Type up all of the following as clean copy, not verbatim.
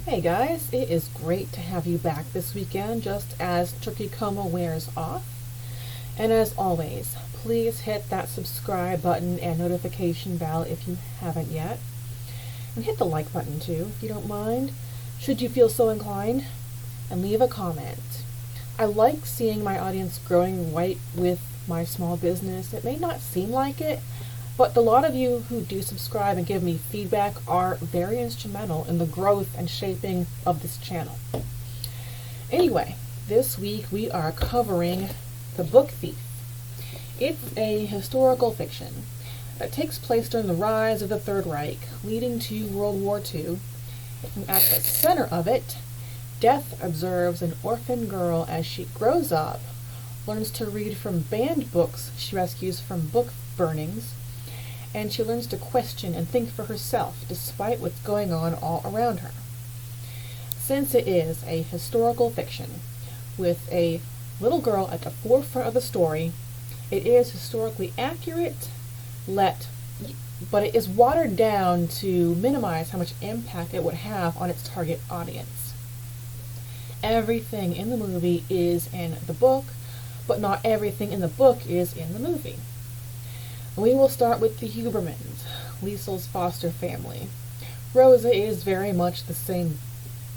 Hey guys, it is great to have you back this weekend just as Turkey Coma wears off. And as always, please hit that subscribe button and notification bell if you haven't yet. And hit the like button too, if you don't mind, should you feel so inclined. And leave a comment. I like seeing my audience growing right with my small business. It may not seem like it, but a lot of you who do subscribe and give me feedback are very instrumental in the growth and shaping of this channel. Anyway, this week we are covering The Book Thief. It's a historical fiction that takes place during the rise of the Third Reich, leading to World War II. And at the center of it, Death observes an orphan girl as she grows up, learns to read from banned books she rescues from book burnings, and she learns to question and think for herself despite what's going on all around her. Since it is a historical fiction with a little girl at the forefront of the story, it is historically accurate, but it is watered down to minimize how much impact it would have on its target audience. Everything in the movie is in the book, but not everything in the book is in the movie. We will start with the Hubermans, Liesel's foster family. Rosa is very much the same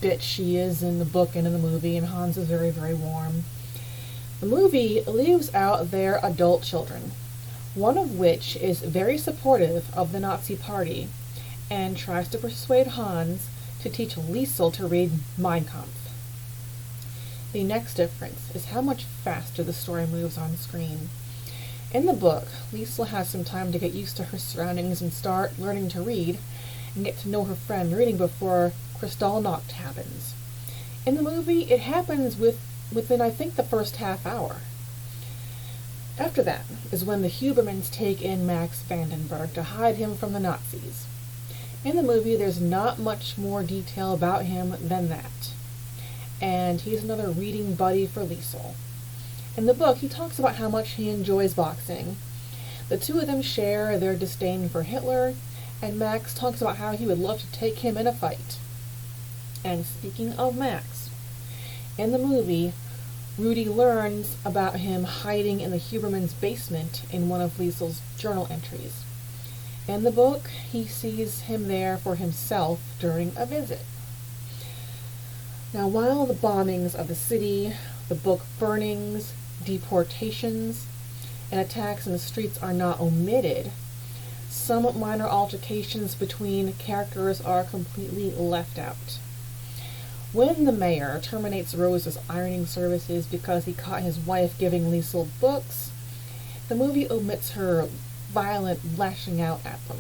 bitch she is in the book and in the movie, and Hans is very, very warm. The movie leaves out their adult children, one of which is very supportive of the Nazi Party and tries to persuade Hans to teach Liesel to read Mein Kampf. The next difference is how much faster the story moves on screen. In the book, Liesel has some time to get used to her surroundings and start learning to read and get to know her friend reading before Kristallnacht happens. In the movie, it happens within, I think, the first half hour. After that is when the Hubermans take in Max Vandenberg to hide him from the Nazis. In the movie, there's not much more detail about him than that. And he's another reading buddy for Liesel. In the book, he talks about how much he enjoys boxing. The two of them share their disdain for Hitler, and Max talks about how he would love to take him in a fight. And speaking of Max, in the movie, Rudy learns about him hiding in the Hubermans' basement in one of Liesel's journal entries. In the book, he sees him there for himself during a visit. Now, while the bombings of the city, the book burnings, deportations, and attacks in the streets are not omitted, some minor altercations between characters are completely left out. When the mayor terminates Rosa's ironing services because he caught his wife giving Liesel books, the movie omits her violent lashing out at them.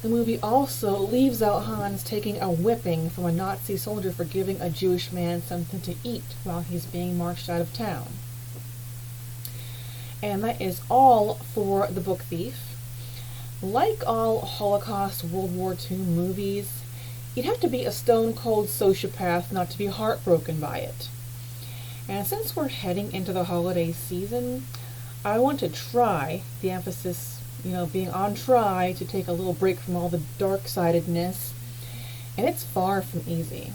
The movie also leaves out Hans taking a whipping from a Nazi soldier for giving a Jewish man something to eat while he's being marched out of town. And that is all for The Book Thief. Like all Holocaust World War II movies, you'd have to be a stone-cold sociopath not to be heartbroken by it. And since we're heading into the holiday season, I want to try, the emphasis being on try, to take a little break from all the dark-sidedness, and it's far from easy.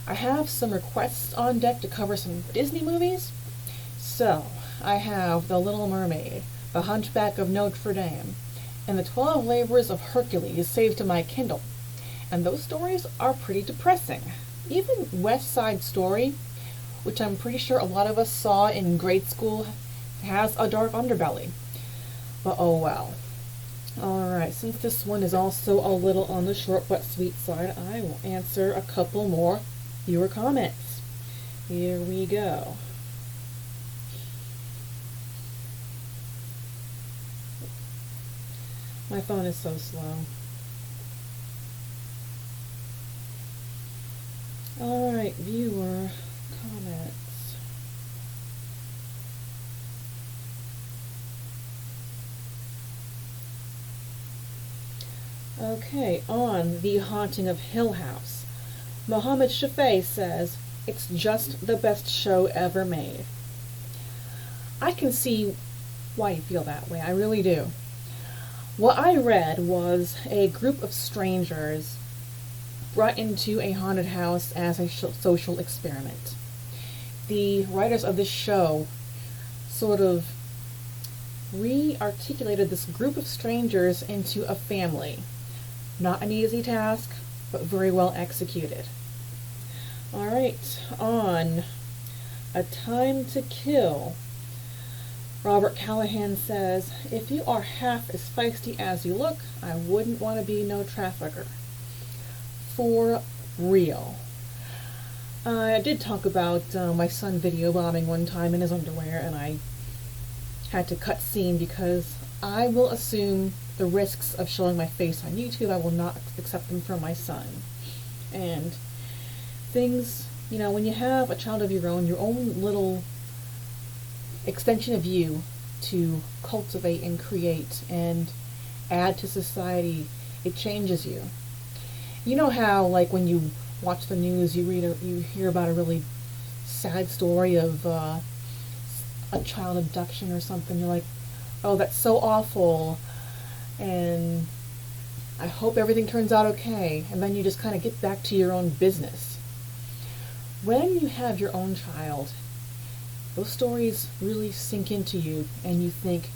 I have some requests on deck to cover some Disney movies. So, I have The Little Mermaid, The Hunchback of Notre Dame, and The 12 Labors of Hercules saved to my Kindle. And those stories are pretty depressing. Even West Side Story, which I'm pretty sure a lot of us saw in grade school, has a dark underbelly. But oh well. Alright, since this one is also a little on the short but sweet side, I will answer a couple more viewer comments. Here we go. My phone is so slow. Alright, viewer comments. Okay, on The Haunting of Hill House, Mohammed Shafei says, "It's just the best show ever made." I can see why you feel that way, I really do. What I read was a group of strangers brought into a haunted house as a social experiment. The writers of this show sort of re-articulated this group of strangers into a family. Not an easy task, but very well executed. Alright, on A Time to Kill, Robert Callahan says, if you are half as feisty as you look, I wouldn't want to be no trafficker. For real. I did talk about my son video bombing one time in his underwear, and I had to cut scene because I will assume the risks of showing my face on YouTube. I will not accept them from my son. And things, when you have a child of your own little extension of you to cultivate and create and add to society, it changes you. You know how, like, when you watch the news, you hear about a really sad story of a child abduction or something. You're like, oh, that's so awful, and I hope everything turns out okay. And then you just kind of get back to your own business. When you have your own child, those stories really sink into you, and you think,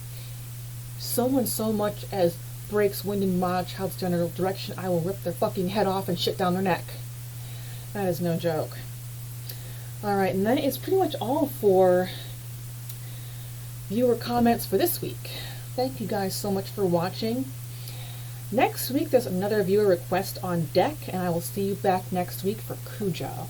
someone so much as breaks wind in my child's general direction, I will rip their fucking head off and shit down their neck. That is no joke. Alright, and that is pretty much all for viewer comments for this week. Thank you guys so much for watching. Next week there's another viewer request on deck, and I will see you back next week for Cujo.